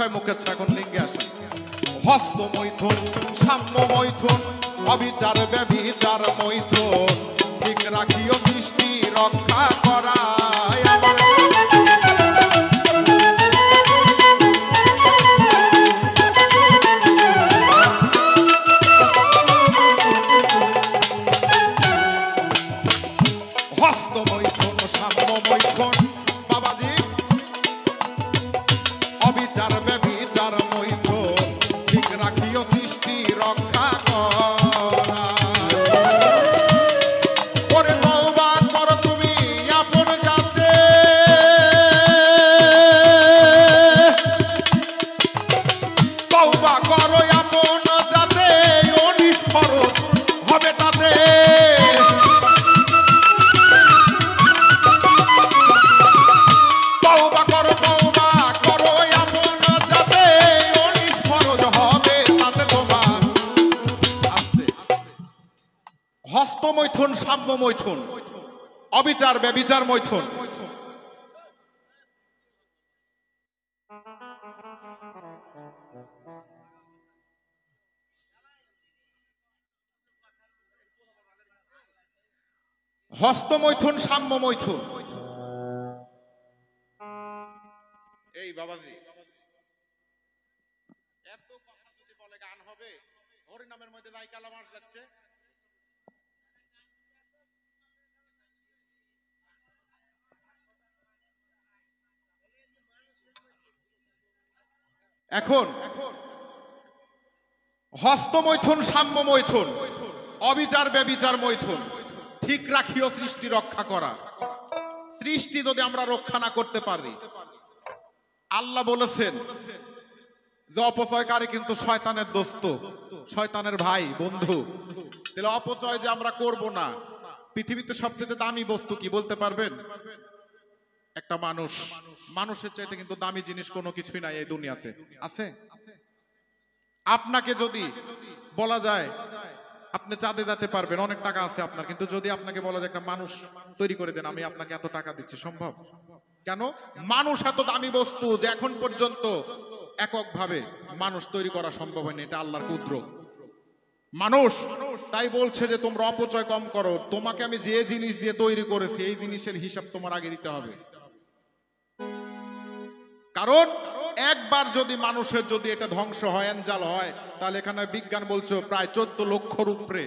বিষয় মুখে এখন লিঙ্গে আসে। হস্ত মৈথুন, সাম্য মৈথুন, অবিচার ব্যভিচার মৈথুন, ঠিক রাখিও দৃষ্টি রক্ষা করায় আমার। হস্ত মৈথুন, সাম্য মৈথুন, বাবাজি, অবিচার ব্যভিচার মৈথুন, ঠিক রাখিও দৃষ্টি রক্ষা করা। ওরে তওবা করো তুমি আপন জাতে, তওবা করো আপন জাতে, ও নিষ্ফরজ হবে তাতে। হস্ত মৈথুন, সাম্য মৈথুন, অবিচার ব্যভিচার মৈথুন। হস্ত মৈথুন, সাম্য মৈথুন। এই বাবাজি, এত কথা যদি বলে গান হবে? হরিনামের মধ্যে দাই কালামাস যাচ্ছে। এখন হস্ত মৈথুন, সাম্য মৈথুন, অবিচার ব্যভিচার মৈথুন, ঠিক রাখিও সৃষ্টি রক্ষা করা। সৃষ্টি যদি আমরা রক্ষা না করতে পারি, আল্লাহ বলেছেন যে অপচয়কারী কিন্তু শয়তানের দোস্ত, শয়তানের ভাই, বন্ধু। তাহলে অপচয় যে আমরা করব না। পৃথিবীতে সবচেয়ে দামি বস্তু কি বলতে পারবেন? একটা মানুষ। মানুষের চাইতে কিন্তু দামি জিনিস কোনো কিছুই নাই এই দুনিয়াতে। আছে? আপনাকে যদি বলা যায় আপনি চাঁদে যেতে পারবেন, অনেক টাকা আছে আপনার, কিন্তু যদি আপনাকে বলা যায় একটা মানুষ তৈরি করে দেন, আমি আপনাকে এত টাকা দিচ্ছি, সম্ভব? কেন? মানুষ এত দামি বস্তু যে এখন পর্যন্ত এককভাবে মানুষ তৈরি করা সম্ভব হয়নি। এটা আল্লাহর কুদরত। মানুষ তাই বলছে যে তোমরা অপচয় কম করো। তোমাকে আমি যে জিনিস দিয়ে তৈরি করেছি এই জিনিসের হিসাব তোমার আগে দিতে হবে। কারণ একবার যদি মানুষের যদি এটা ধ্বংস হয়, এনজাল হয়, তাহলে এখানে বিজ্ঞান বলছে প্রায় 14 লক্ষর উপরে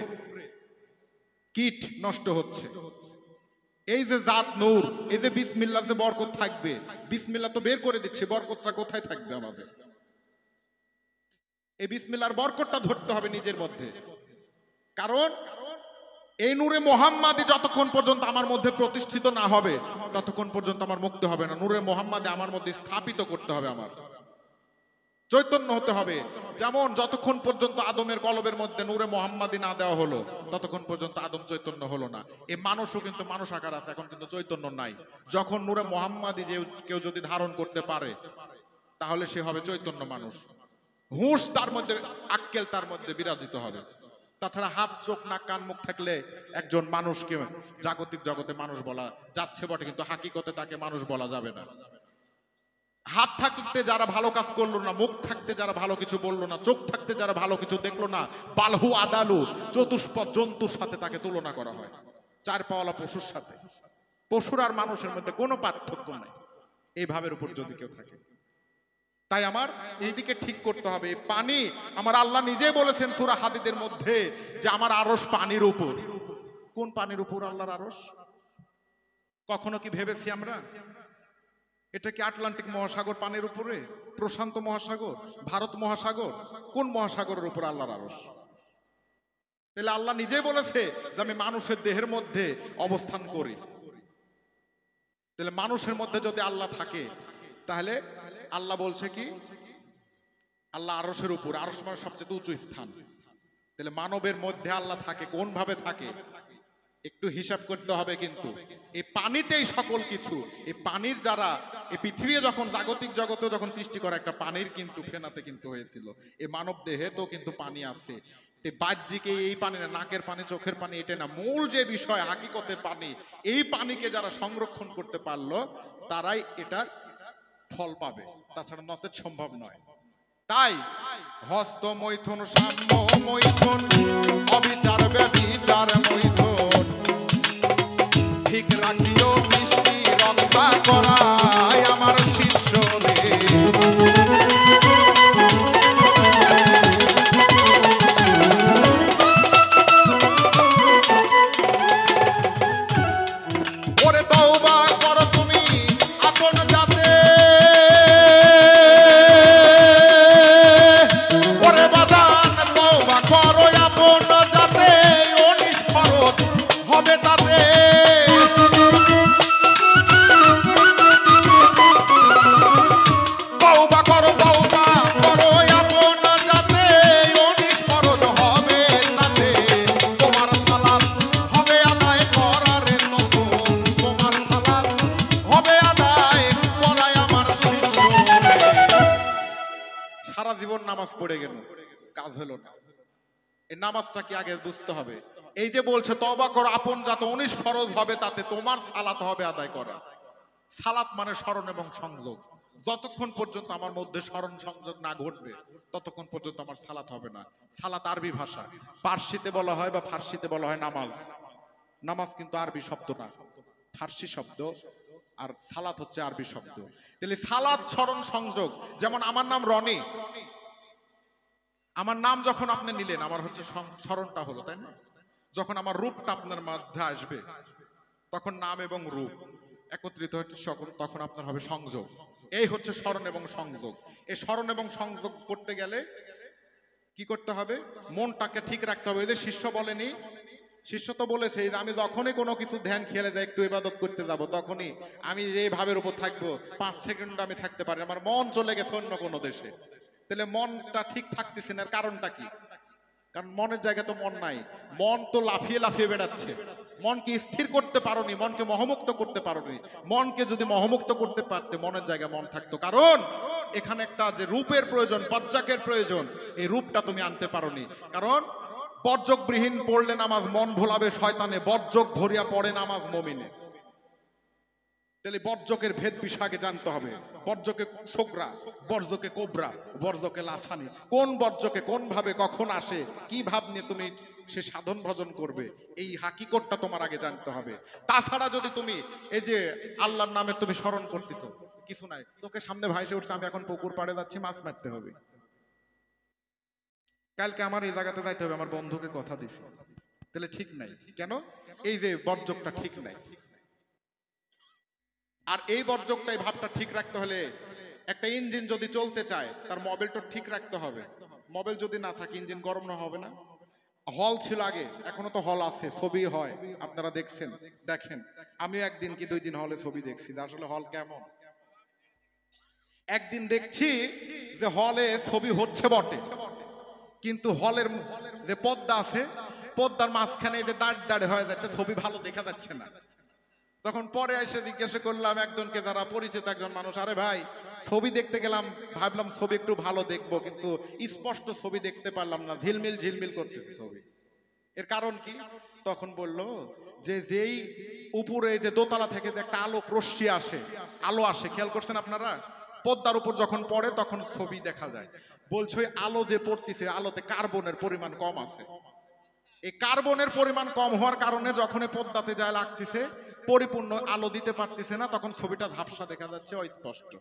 কীট নষ্ট হচ্ছে। এই যে জাত নূর, এই যে বিসমিল্লাহতে বরকত থাকবে, বিসমিল্লাহ তো বের করে দিচ্ছে, বরকতটা কোথায় থাকবে আমাদের? এই বিসমিল্লাহর বরকতটা ধরতে হবে নিজের মধ্যে। কারণ এই নূরে মুহাম্মাদি যতক্ষণ পর্যন্ত আমার মধ্যে প্রতিষ্ঠিত না হবে ততক্ষণ পর্যন্ত আমার মুক্তি হবে না। নূরে মুহাম্মাদি আমার মধ্যে স্থাপিত করতে হবে, আমার চৈতন্য হতে হবে। যেমন যতক্ষণ পর্যন্ত আদমের কলবের মধ্যে নূরে মুহাম্মাদি না দেওয়া হলো ততক্ষণ পর্যন্ত আদম চৈতন্য হলো না। এই মানুষও কিন্তু মানুষ আকার আছে, এখন কিন্তু চৈতন্য নাই। যখন নূরে মুহাম্মাদি যে কেউ যদি ধারণ করতে পারে তাহলে সে হবে চৈতন্য মানুষ। হুঁশ তার মধ্যে, আক্কেল তার মধ্যে বিরাজিত হবে। তাছাড়া হাত, চোখ, নাক, কান, মুখ থাকলে একজন মানুষকে জাগতিক জগতে মানুষ বলা যাচ্ছে বটে, কিন্তু হাকিকতে তাকে মানুষ বলা যাবে না। হাত থাকতে যারা ভালো কাজ করলো না, মুখ থাকতে যারা ভালো কিছু বললো না, চোখ থাকতে যারা ভালো কিছু দেখলো না, বালহু আদালু, চতুষ্পদ জন্তুর সাথে তাকে তুলনা করা হয়, চার পাওয়ালা পশুর সাথে। পশুর আর মানুষের মধ্যে কোনো পার্থক্য নাই এই ভাবের উপর যদি কেউ থাকে। তাই আমার এইদিকে ঠিক করতে হবে। পানি আমার আল্লাহ নিজে বলেছেন সূরা হাদীদের মধ্যে যে আমার আরশ পানির উপর। কোন পানির উপর আল্লাহর আরশ? কখনো কি ভেবেছি আমরা? এটা কি আটলান্টিক মহাসাগর পানির উপরে, প্রশান্ত মহাসাগর, ভারত মহাসাগর? কোন মহাসাগরের উপর আল্লাহর আরশ? তাহলে আল্লাহ নিজে বলেছে যে আমি মানুষের দেহের মধ্যে অবস্থান করি। তাহলে মানুষের মধ্যে যদি আল্লাহ থাকে তাহলে আল্লাহ বলছে কি আল্লাহ আরশের উপর, আরশ মানে সবচেয়ে উঁচু স্থান। তাহলে মানবের মধ্যে আল্লাহ থাকে, কোন ভাবে থাকে একটু হিসাব করতে হবে। কিন্তু এই পানিতেই সকল কিছু। এই পানির যারা এই পৃথিবী যখন জাগতিক জগতে যখন সৃষ্টি করা একটা পানির কিন্তু ফেনাতে কিন্তু হয়েছিল, এই মানব দেহে তো কিন্তু পানি আছে। বাহ্যিকে এই পানি না, নাকের পানি, চোখের পানি এটা না, মূল যে বিষয় হাকিকতের পানি, এই পানিকে যারা সংরক্ষণ করতে পারলো তারাই এটার ফল পাবে, তাছাড়া নচেত সম্ভব নয়। তাই হস্ত মৈথুন, সাম্য মৈথুন, অবিচার ব্যভিচার মৈথুন, ঠিক রাখিও সৃষ্টি রক্ষা করায় আমার শিষ্য রে। ওরে তওবা করো তুমি আপন জাতে, ওরে বাদান তওবা করো আপন জাতে, ও নিষ্ফরজ হবে তাতে। তওবা করো আপন জাতে, ও নিষ্ফরজ হবে তাতে। তোমার সালাত হবে আদায় করারে তখন, তোমার সালাত হবে আদায় করায় আমার শিষ্য। সারা জীবন নামাজ পড়ে গেল, কাজ হলো না। এই নামাজটা কি আগে বুঝতে হবে। এই যে বলছে তওবা করো আপন জাতে, ও নিষ্ফরজ হবে তাতে, তোমার সালাত হবে আদায় করা। সালাত মানে স্মরণ এবং সংযোগ। যতক্ষণ পর্যন্ত আমার মধ্যে স্মরণ সংযোগ না ঘটবে ততক্ষণ পর্যন্ত আমার সালাত হবে না। সালাত আরবি ভাষা, পার্সিতে বলা হয় বা ফার্সিতে বলা হয় নামাজ। নামাজ কিন্তু আরবি শব্দ না, ফার্সি শব্দ, আর সালাত হচ্ছে আরবি শব্দ। তাহলে সালাত স্মরণ সংযোগ। যেমন আমার নাম রনি, আমার নাম যখন আপনি নিলেন আমার হচ্ছে স্মরণটা হলো, তাই না? যখন আমার রূপটা আপনার মধ্যে আসবে তখন নাম এবং রূপ একত্রিত হচ্ছে, তখন আপনার হবে সংযোগ। এই হচ্ছে স্মরণ এবং সংযোগ। এই স্মরণ এবং সংযোগ করতে গেলে কি করতে হবে? মনটাকে ঠিক রাখতে হবে। এই যে শিষ্য বলেনি, শিষ্য তো বলেছে যে আমি যখনই কোনো কিছু ধ্যান খেলে যাই, একটু ইবাদত করতে যাব, তখনই আমি যে ভাবের উপর থাকবো 5 সেকেন্ড আমি থাকতে পারি, আমার মন চলে গেছে অন্য কোনো দেশে। তাহলে মনটা ঠিক থাকতেছে না, কারণটা কি? কারণ মনের জায়গায় তো মন নাই, মন তো লাফিয়ে লাফিয়ে বেড়াচ্ছে। মনকে স্থির করতে পারোনি, মনকে মোহমুক্ত করতে পারোনি। মনকে যদি মোহমুক্ত করতে পারতে মনের জায়গায় মন থাকতো। কারণ এখানে একটা যে রূপের প্রয়োজন, বজ্জাকের প্রয়োজন, এই রূপটা তুমি আনতে পারোনি। কারণ বজ্জকবিহীন পড়লে নামাজ মন ভোলাবে শয়তানে, বজ্জক ধরিয়া পড়ে নামাজ মুমিনে। তাহলে বর্জকের ভেদ বিষয়কে জানতে হবে। বর্জকে ছোকরা, বর্জকে কোবরা, বর্জকে লাসানি। কোন বর্জকে কোন ভাবে কখন আসে, কি ভাব নিয়ে তুমি সে সাধন ভজন করবে, এই হাকিকতটা তোমার আগে জানতে হবে। তাছাড়া যদি তুমি এই যে আল্লাহর নামে তুমি স্মরণ করতেছো, কিছু নাই, তোকে সামনে ভাইসে উঠছে, আমি এখন পুকুর পাড়ে যাচ্ছি, মাছ মারতে হবে, কালকে আমার এই জায়গাতে যাইতে হবে, আমার বন্ধুকে কথা দিছি, তাহলে ঠিক নাই। কেন? এই যে বর্জকটা ঠিক নাই। আর এই বর্জকটা, এই ভাবটা ঠিক রাখতে হলে একটা ইঞ্জিন যদি চলতে চায় তার মোবিলটা ঠিক রাখতে হবে। মোবিল যদি না থাকে ইঞ্জিন গরম না হবে না। হল ছিল আগে, এখনো তো হল আছে, ছবি হয়, আপনারা দেখছেন, দেখেন। আমিও একদিন কি 2 দিন হলে ছবি দেখছি, আসলে হল কেমন। একদিন দেখছি যে হলে ছবি হচ্ছে বটে, কিন্তু হলের যে পর্দা আছে, পর্দার মাঝখানে যে দাঁড় দাঁড়ে হয়ে যাচ্ছে, ছবি ভালো দেখা যাচ্ছে না। তখন পরে এসে জিজ্ঞাসা করলাম একজনকে, যারা পরিচিত একজন মানুষ, আরে ভাই ছবি দেখতে গেলাম, ভাবলাম ছবি একটু ভালো দেখবো, কিন্তু স্পষ্ট ছবি দেখতে পারলাম না, ঝিলমিল ঝিলমিল করতেছে ছবি। এর কারণ কি? তখন বলল যে যেই উপরে যে দোতলা থেকে যে একটা আলোক রশ্মি আসে, আলো আসে, খেয়াল করছেন আপনারা? পর্দার উপর যখন পড়ে তখন ছবি দেখা যায়। বলছো ওই আলো যে পড়তেছে, আলোতে কার্বনের পরিমাণ কম আছে। এই কার্বনের পরিমাণ কম হওয়ার কারণে যখন পর্দাতে যায় লাগতেছে, পরিপূর্ণ আলো দিতে পারতেছে না, তখন ছবিটা ঝাপসা দেখা যাচ্ছে, অস্পষ্ট।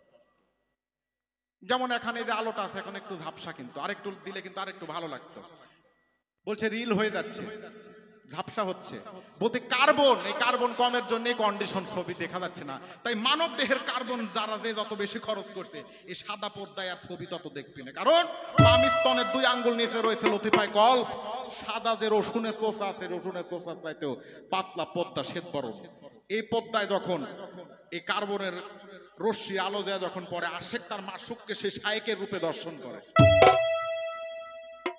যেমন এখানে যে আলোটা আছে এখন একটু ঝাপসা, কিন্তু আরেকটু দিলে কিন্তু আরেকটু ভালো লাগতো। বলছে রিল হয়ে যাচ্ছে, ঝাপসা হচ্ছে। বলতে কার্বন, এই কার্বন কমের জন্য কন্ডিশন, ছবি দেখা যাচ্ছে না। তাই মানব দেহের কার্বন যারা যে যত বেশি খরচ করছে, এই সাদা পর্দায় আর ছবি তত দেখবি না। কারণ বাম স্তনের 2 আঙ্গুল নিচে রয়েছে লতিফায় কল্প, সাদা যে রসুনের চোষা আছে, রসুনের চোষা চাইতেও পাতলা পর্দা, শ্বেত বরণ। এই পর্দায় যখন এই কার্বনের রশ্মি আলো যায় যখন পড়ে, আশেক তার মাসুককে সে শায়েকের রূপে দর্শন করে।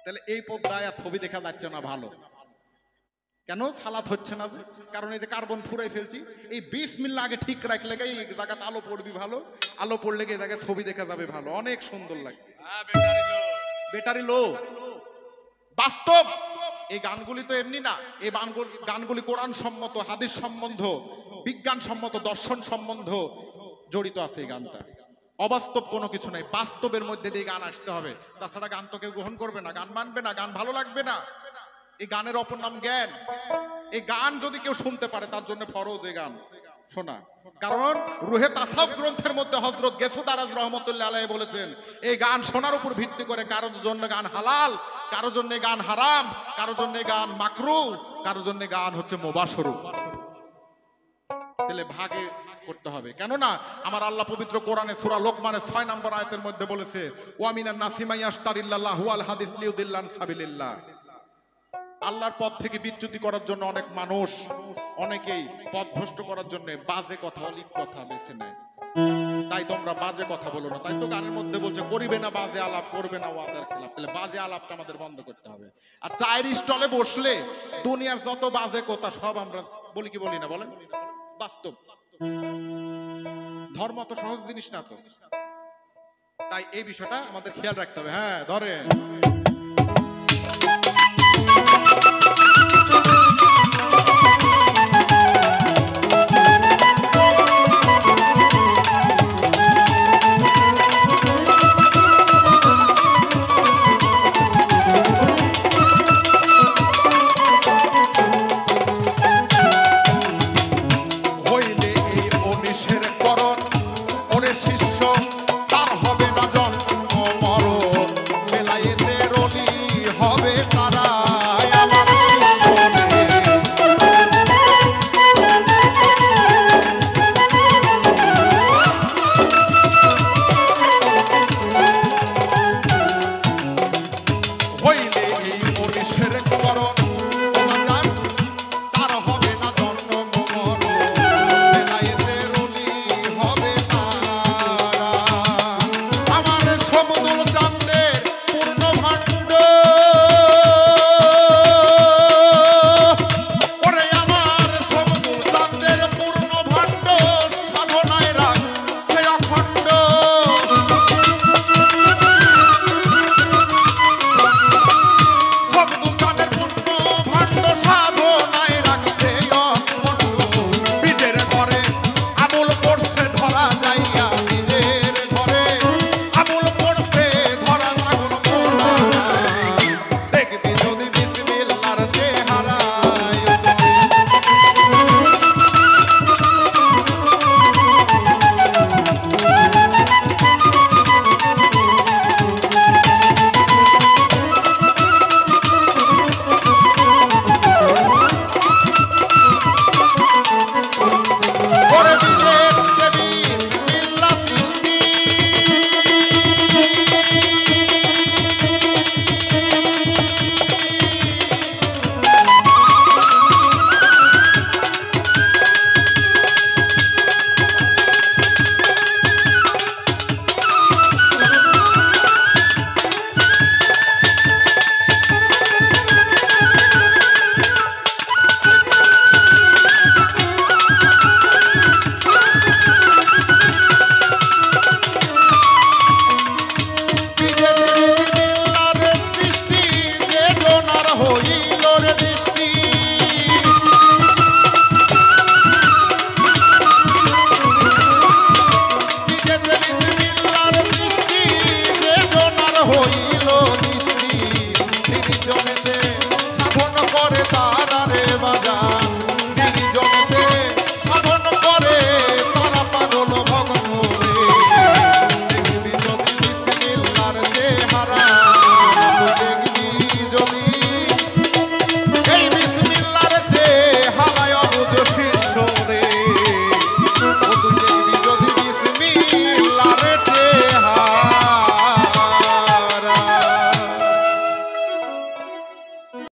তাহলে এই পর্দায় আর ছবি দেখা যাচ্ছে না ভালো। কেন? সালাত হচ্ছে না, কারণ এই যে কার্বন ফুরাই ফেলছি। এই বিসমিল্লাহ আগে ঠিক রাখলে এই জায়গাতে আলো পড়বি ভালো, আলো পড়লে এই জায়গায় ছবি দেখা যাবে ভালো, অনেক সুন্দর লাগে। ব্যাটারি লো, বাস্তব। এই গানগুলি তো এমনি না, এই গানগুলি কোরআন সম্মত, হাদিস সম্বন্ধ, বিজ্ঞান সম্মত, দর্শন সম্বন্ধ জড়িত আছে এই গানটা। অবাস্তব কোনো কিছু নাই, বাস্তবের মধ্যে দিয়ে গান আসতে হবে। তাছাড়া গান তো কেউ গ্রহণ করবে না, গান মানবে না, গান ভালো লাগবে না। এই গানের অপর নাম জ্ঞান। এই গান যদি কেউ শুনতে পারে তার জন্য ফরজ এই গান শোনা। কারণ রুহে তাসাউফ গ্রন্থের মধ্যে হযরত গেসু দারাজ রহমাতুল্লাহ আলাইহি বলেছেন, এই গান শোনার উপর ভিত্তি করে কারোর জন্য গান হালাল, কারোর জন্য গান হারাম, কারোর জন্য গান মাকরুহ, কারোর জন্য গান হচ্ছে মুবাশশারু। তাহলে ভাগে করতে হবে। কেননা আমার আল্লাহ পবিত্র কোরআনে সূরা লোকমানের 6 নম্বর আয়াতের মধ্যে বলেছে, ওয়া মিনান নাসি মান ইয়াশতারিল্লাহু আল হাদিস লিউদিল্লান সাবিলিল্লাহ। আল্লাহর পথ থেকে বিচ্যুতি করার জন্য অনেক মানুষ, অনেকেই পথভ্রষ্ট করার জন্য বাজে কথা, অলিক কথা বেছে নেয়। তাই তোমরা বাজে কথা বলো না। তাই তো গানের মধ্যে বলছে করিবে না বাজে আলাপ, করবে না ওয়াদার খেলাফ। তাহলে বাজে আলাপটা আমাদের বন্ধ করতে হবে। আর চায়ের স্টলে বসলে দুনিয়ার যত বাজে কথা সব আমরা বলি কি বলি না বলেন? বাস্তব। ধর্ম তো সহজ জিনিস না তো। তাই এই বিষয়টা আমাদের খেয়াল রাখতে হবে। হ্যাঁ ধরে